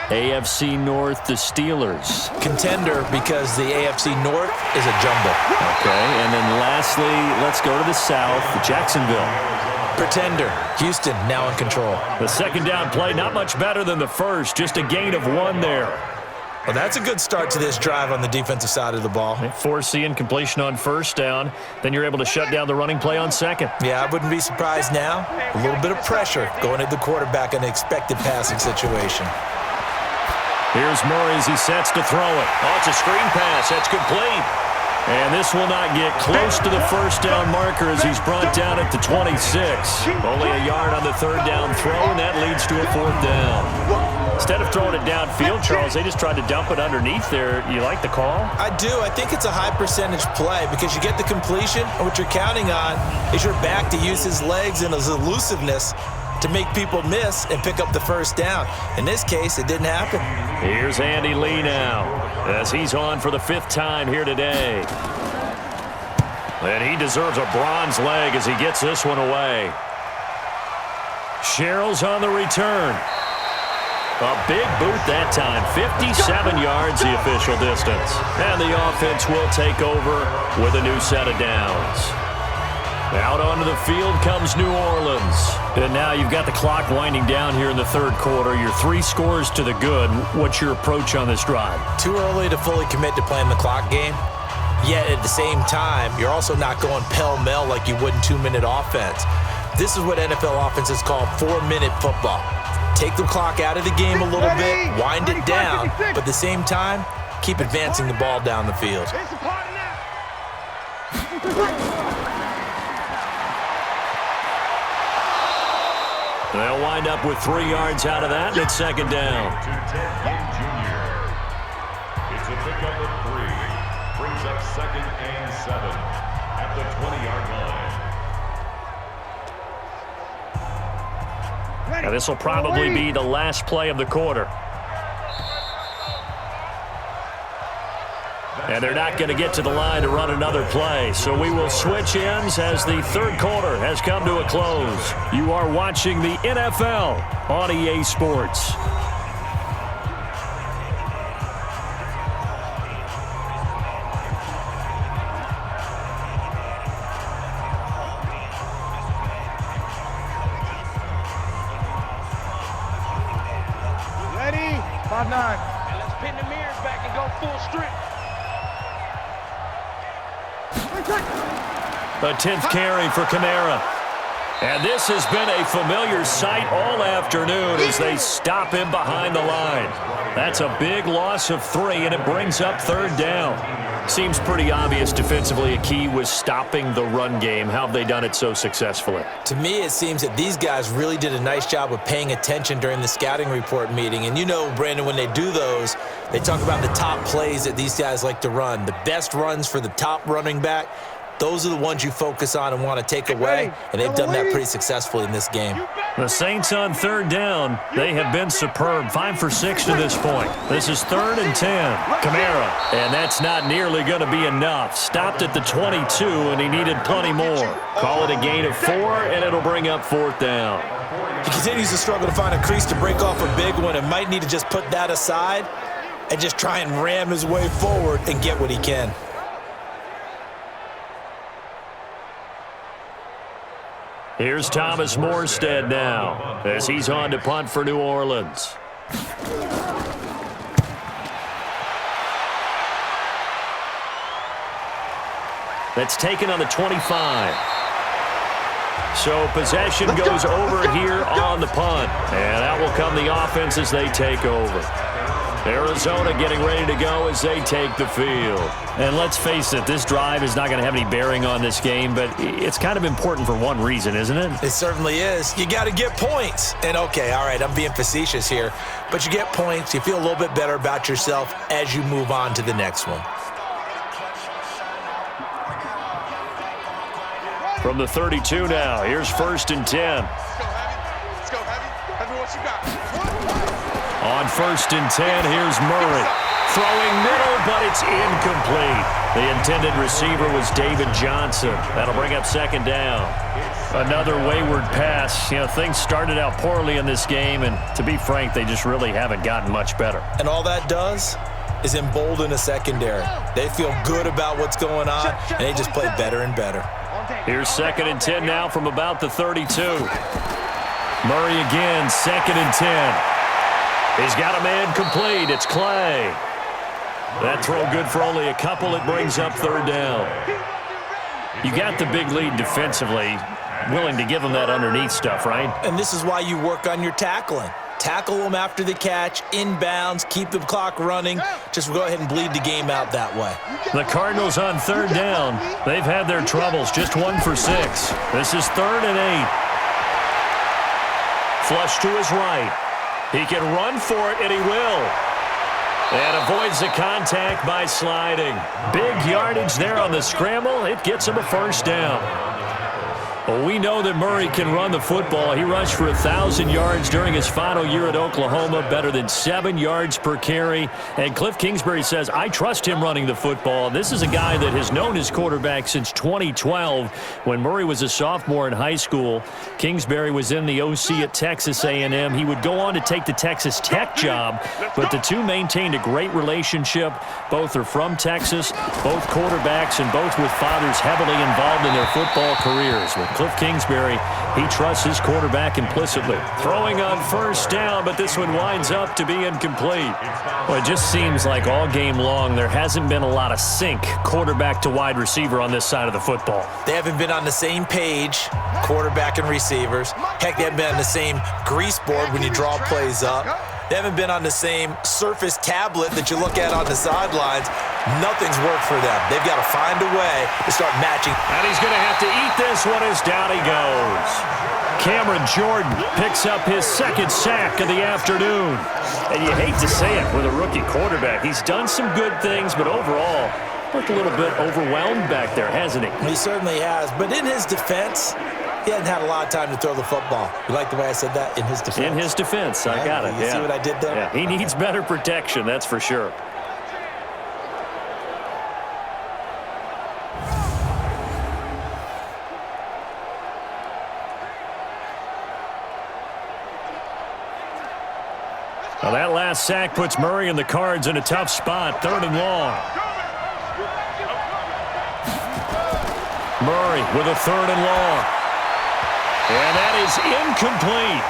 AFC North, the Steelers. Contender because the AFC North is a jumble. Okay, and then lastly, let's go to the South, Jacksonville. Pretender. Houston now in control. The 2nd down play, not much better than the first, just a gain of 1 there. Well, that's a good start to this drive on the defensive side of the ball. Force the incompletion on 1st down, then you're able to shut down the running play on 2nd. Yeah, I wouldn't be surprised now. A little bit of pressure going at the quarterback in an expected passing situation. Here's Murray as he sets to throw it. Oh, it's a screen pass. That's complete. And this will not get close to the 1st down marker as he's brought down at the 26. Only a yard on the 3rd down throw, and that leads to a 4th down. Instead of throwing it downfield, Charles, they just tried to dump it underneath there. You like the call? I do. I think it's a high percentage play because you get the completion, and what you're counting on is your back to use his legs and his elusiveness to make people miss and pick up the 1st down. In this case, it didn't happen. Here's Andy Lee now as he's on for the 5th time here today. And he deserves a bronze leg as he gets this one away. Sherrill's on the return. A big boot that time. 57 yards the official distance. And the offense will take over with a new set of downs. Out onto the field comes New Orleans. And now you've got the clock winding down here in the 3rd quarter. You're 3 scores to the good. What's your approach on this drive? Too early to fully commit to playing the clock game. Yet at the same time, you're also not going pell-mell like you would in 2-minute offense. This is what NFL offenses call 4-minute football. Take the clock out of the game a little bit, wind it down, but at the same time, keep advancing the ball down the field. They'll wind up with 3 yards out of that, and it's 2nd down. It's a pickup of 3. Brings up 2nd and 7 at the 20-yard line. Now this will probably be the last play of the quarter. And they're not going to get to the line to run another play. So we will switch ends as the 3rd quarter has come to a close. You are watching the NFL on EA Sports. Ready? 5-9. And let's pin the mirrors back and go full strip. A 10th carry for Kamara. And this has been a familiar sight all afternoon as they stop him behind the line. That's a big loss of 3, and it brings up 3rd down. Seems pretty obvious defensively a key was stopping the run game. How have they done it so successfully? To me, it seems that these guys really did a nice job of paying attention during the scouting report meeting. And you know, Brandon, when they do those, they talk about the top plays that these guys like to run. The best runs for the top running back. Those are the ones you focus on and want to take away, and they've done that pretty successfully in this game. The Saints on 3rd down. They have been superb. 5 for 6 to this point. This is 3rd and 10. Kamara. And that's not nearly going to be enough. Stopped at the 22, and he needed plenty more. Call it a gain of 4, and it'll bring up 4th down. He continues to struggle to find a crease to break off a big one and might need to just put that aside and just try and ram his way forward and get what he can. Here's Thomas Morstead now as he's on to punt for New Orleans. That's taken on the 25. So possession goes over here on the punt. And out will come the offense as they take over. Arizona getting ready to go as they take the field. And let's face it, this drive is not going to have any bearing on this game, but it's kind of important for one reason, isn't it? It certainly is. You got to get points. And okay, all right, I'm being facetious here, but you get points. You feel a little bit better about yourself as you move on to the next one. From the 32 now, here's 1st and 10. Let's go, Heavy. Heavy, what you got? On 1st and 10, here's Murray. Throwing middle, but it's incomplete. The intended receiver was David Johnson. That'll bring up 2nd down. Another wayward pass. You know, things started out poorly in this game, and to be frank, they just really haven't gotten much better. And all that does is embolden a secondary. They feel good about what's going on, and they just play better and better. Here's 2nd and 10 now from about the 32. Murray again, 2nd and 10. He's got a man complete. It's Clay. That throw good for only a couple. It brings up 3rd down. You got the big lead defensively. Willing to give them that underneath stuff, right? And this is why you work on your tackling. Tackle them after the catch, inbounds, keep the clock running. Just go ahead and bleed the game out that way. The Cardinals on 3rd down. They've had their troubles. Just 1 for 6. This is 3rd and 8. Flush to his right. He can run for it, and he will. And avoids the contact by sliding. Big yardage there on the scramble. It gets him a 1st down. Well, we know that Murray can run the football. He rushed for 1,000 yards during his final year at Oklahoma, better than 7 yards per carry. And Cliff Kingsbury says, I trust him running the football. This is a guy that has known his quarterback since 2012 when Murray was a sophomore in high school. Kingsbury was in the OC at Texas A&M. He would go on to take the Texas Tech job, but the two maintained a great relationship. Both are from Texas, both quarterbacks, and both with fathers heavily involved in their football careers. With Cliff Kingsbury, he trusts his quarterback implicitly. Throwing on 1st down, but this one winds up to be incomplete. Well, it just seems like all game long there hasn't been a lot of sync quarterback to wide receiver on this side of the football. They haven't been on the same page, quarterback and receivers. Heck, they haven't been on the same grease board when you draw plays up. They haven't been on the same Surface tablet that you look at on the sidelines. Nothing's worked for them. They've got to find a way to start matching. And he's going to have to eat this one as down he goes. Cameron Jordan picks up his 2nd sack of the afternoon. And you hate to say it with a rookie quarterback. He's done some good things, but overall, looked a little bit overwhelmed back there, hasn't he? He certainly has. But in his defense, he hasn't had a lot of time to throw the football. You like the way I said that? In his defense. In his defense. I got it. You see what I did there? Yeah, he needs better protection, that's for sure. Now that last sack puts Murray and the Cards in a tough spot. 3rd and long. Murray with a 3rd and long. And that is incomplete.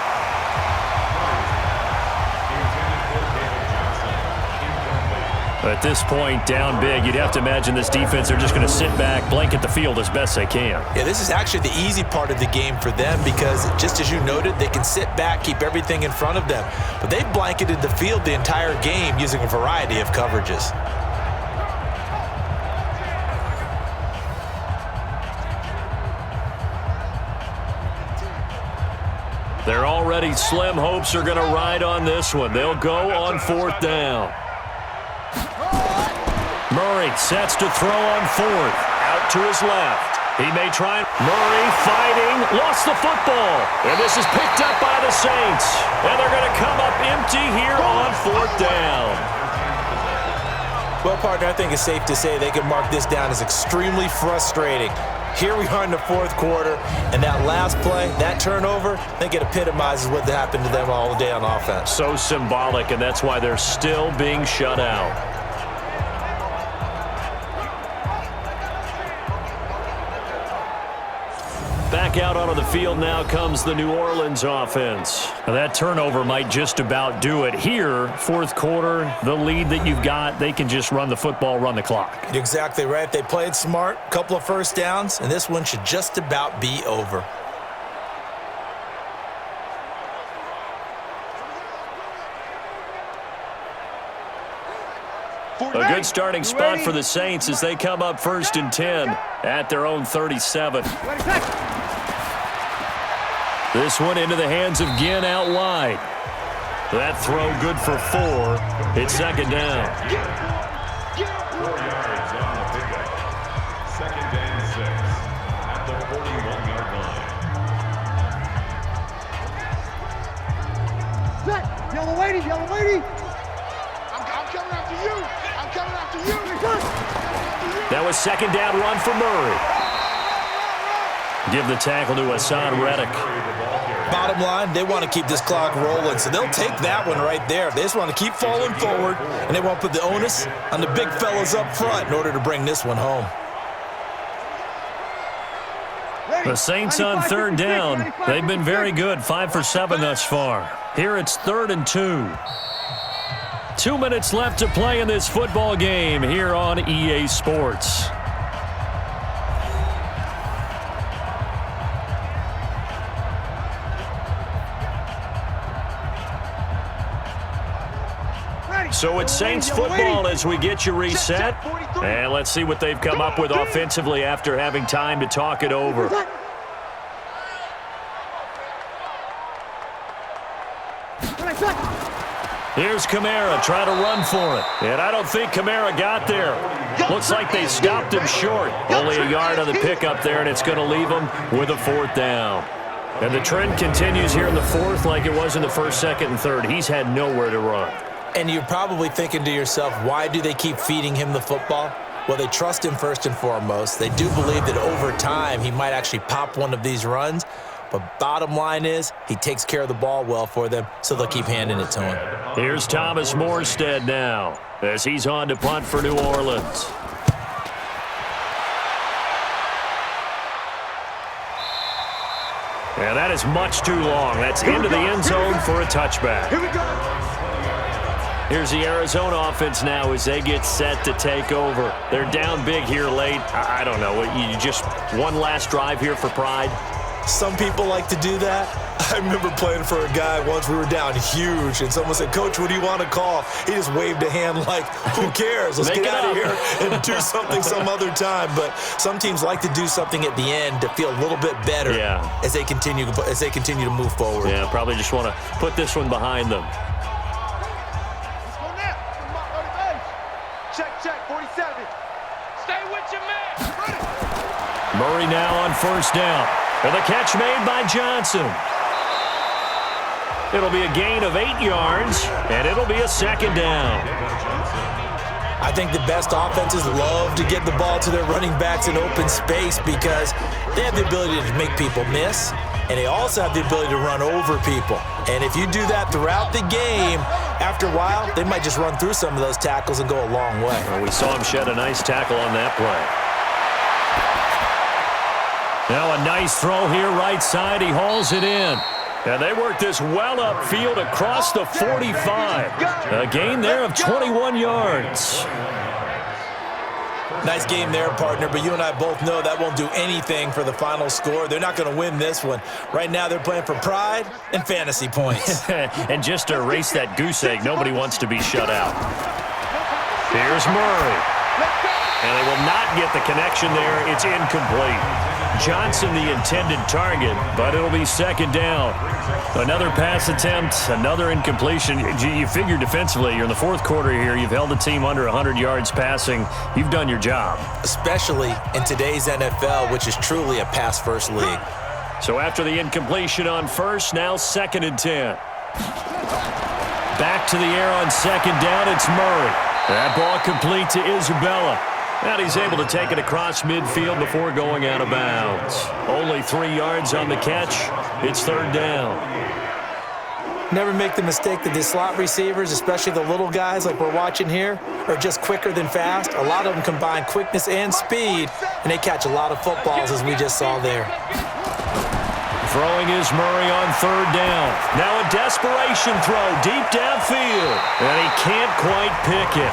At this point, down big, you'd have to imagine this defense, they're just going to sit back, blanket the field as best they can. Yeah, this is actually the easy part of the game for them because, just as you noted, they can sit back, keep everything in front of them. But they've blanketed the field the entire game using a variety of coverages. Their already slim hopes are going to ride on this one. They'll go on 4th down. Murray sets to throw on 4th. Out to his left. He may try. Murray fighting. Lost the football. And this is picked up by the Saints. And they're going to come up empty here on 4th down. Well, partner, I think it's safe to say they can mark this down as extremely frustrating. Here we are in the 4th quarter, and that last play, that turnover, I think it epitomizes what happened to them all day on offense. So symbolic, and that's why they're still being shut out. Back out onto the field now comes the New Orleans offense. Now that turnover might just about do it. Here, fourth quarter, the lead that you've got, they can just run the football, run the clock. You're exactly right. They played smart, a couple of first downs, and this one should just about be over. A good starting spot for the Saints as they come up 1st and 10 at their own 37. This one into the hands of Ginn out wide. That throw good for 4. It's 2nd down. 4 yards on the pickup. 2nd and 6 at the 41-yard line. Yellow lady, yellow lady. I'm coming after you. I'm coming after you. That was 2nd down run for Murray. Give the tackle to Hassan Reddick. Bottom line, they want to keep this clock rolling, so they'll take that one right there. They just want to keep falling forward, and they want to put the onus on the big fellas up front in order to bring this one home. The Saints on 3rd down. They've been very good, 5 for 7 thus far. Here it's 3rd and 2. 2 minutes left to play in this football game here on EA Sports. So it's Saints football as we get you reset. And let's see what they've come up with offensively after having time to talk it over. Here's Kamara trying to run for it. And I don't think Kamara got there. Looks like they stopped him short. Only a yard on the pickup there, and it's going to leave him with a 4th down. And the trend continues here in the 4th like it was in the 1st, 2nd, and 3rd. He's had nowhere to run. And you're probably thinking to yourself, why do they keep feeding him the football? Well, they trust him first and foremost. They do believe that over time he might actually pop one of these runs. But bottom line is he takes care of the ball well for them, so they'll keep handing it to him. Here's Thomas Morstead now as he's on to punt for New Orleans. And that is much too long. That's into the end zone for a touchback. Here we go. Here's the Arizona offense now as they get set to take over. They're down big here late. I don't know. You just one last drive here for pride? Some people like to do that. I remember playing for a guy once. We were down huge, and someone said, "Coach, what do you want to call?" He just waved a hand like, who cares? Let's get out of here and do something some other time. But some teams like to do something at the end to feel a little bit better as they continue to move forward. Yeah, probably just want to put this one behind them. Check, 47. Stay with your man. Murray now on 1st down. And the catch made by Johnson. It'll be a gain of 8 yards, and it'll be a 2nd down. I think the best offenses love to get the ball to their running backs in open space because they have the ability to make people miss, and they also have the ability to run over people. And if you do that throughout the game, after a while, they might just run through some of those tackles and go a long way. Well, we saw him shed a nice tackle on that play. Now a nice throw here right side. He hauls it in. And they work this well upfield across the 45. A gain there of 21 yards. Nice game there, partner, but you and I both know that won't do anything for the final score. They're not going to win this one. Right now they're playing for pride and fantasy points. And just to erase that goose egg, nobody wants to be shut out. Here's Murray. And they will not get the connection there. It's incomplete. Johnson the intended target, but it'll be 2nd down. Another pass attempt, another incompletion. You figure defensively, you're in the 4th quarter here. You've held the team under 100 yards passing. You've done your job. Especially in today's NFL, which is truly a pass-first league. So after the incompletion on 1st, now 2nd and 10. Back to the air on 2nd down, it's Murray. That ball complete to Isabella. And he's able to take it across midfield before going out of bounds. Only 3 yards on the catch. It's 3rd down. Never make the mistake that the slot receivers, especially the little guys like we're watching here, are just quicker than fast. A lot of them combine quickness and speed, and they catch a lot of footballs as we just saw there. Throwing is Murray on third down. Now a desperation throw deep downfield. And he can't quite pick it.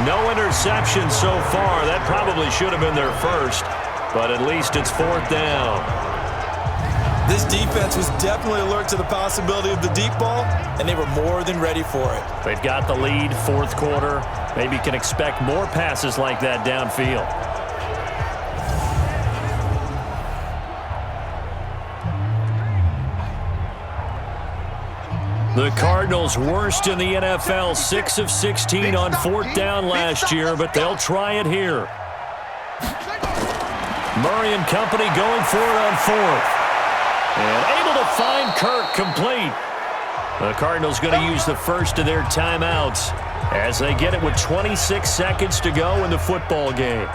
No interception so far. That probably should have been their first. But at least it's fourth down. This defense was definitely alert to the possibility of the deep ball, and they were more than ready for it. They've got the lead, fourth quarter. Maybe can expect more passes like that downfield. The Cardinals worst in the NFL, 6 of 16 on fourth down last year, but they'll try it here. Murray and company going for it on fourth. And able to find Kirk complete. The Cardinals going to use the first of their timeouts as they get it with 26 seconds to go in the football game.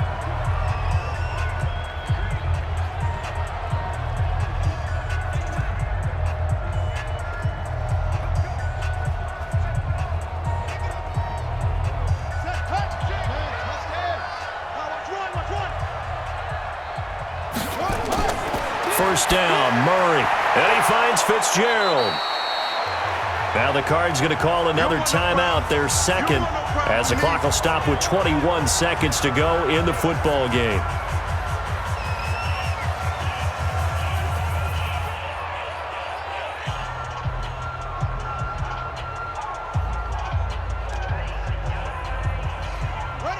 First down, Murray, and he finds Fitzgerald. Now the Cards going to call another timeout, their second, as the clock will stop with 21 seconds to go in the football game.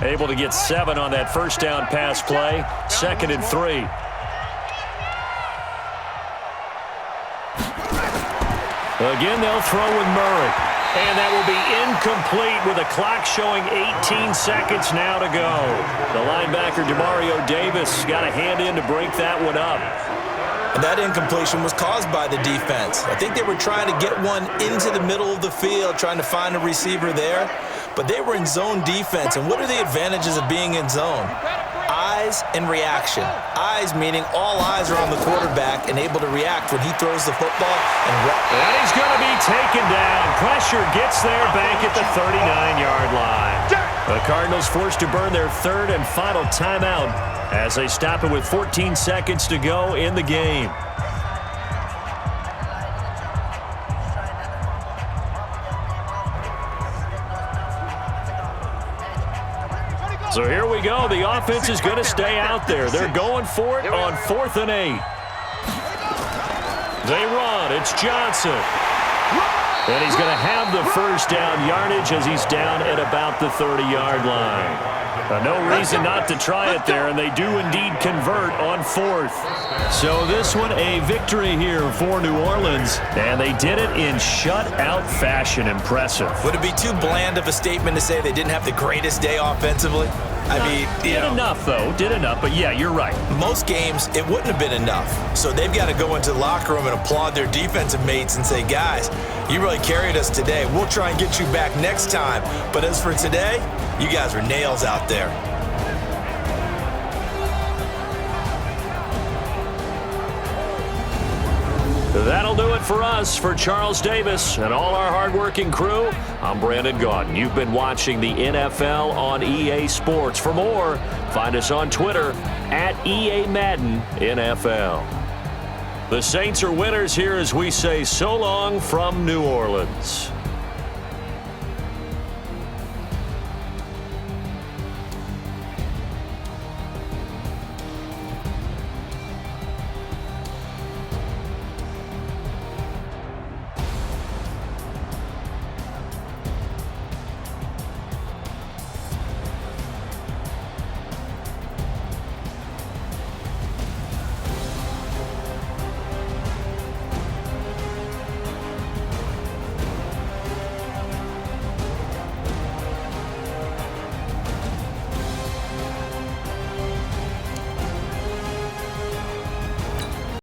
Able to get 7 on that first down pass play, 2nd and 3. Again, they'll throw with Murray. And that will be incomplete with a clock showing 18 seconds now to go. The linebacker, Demario Davis, got a hand in to break that one up. And that incompletion was caused by the defense. I think they were trying to get one into the middle of the field, trying to find a receiver there. But they were in zone defense. And what are the advantages of being in zone? Eyes and reaction. Eyes meaning all eyes are on the quarterback and able to react when he throws the football. And he's going to be taken down. Pressure gets there back at the 39-yard line. The Cardinals forced to burn their third and final timeout as they stop it with 14 seconds to go in the game. So here we go. The offense is going to stay out there. They're going for it on 4th and 8. They run. It's Johnson. And he's going to have the first down yardage as he's down at about the 30-yard line. No reason not to try it there, and they do indeed convert on 4th. So this one a victory here for New Orleans, and they did it in shutout fashion. Impressive. Would it be too bland of a statement to say they didn't have the greatest day offensively? I mean, did enough, though. Did enough, but yeah, you're right. Most games, it wouldn't have been enough. So they've got to go into the locker room and applaud their defensive mates and say, guys, you really carried us today. We'll try and get you back next time. But as for today, you guys are nails out there. That'll do it for us. For Charles Davis and all our hardworking crew, I'm Brandon Gaudin. You've been watching the NFL on EA Sports. For more, find us on Twitter at EA Madden NFL. The Saints are winners here as we say so long from New Orleans.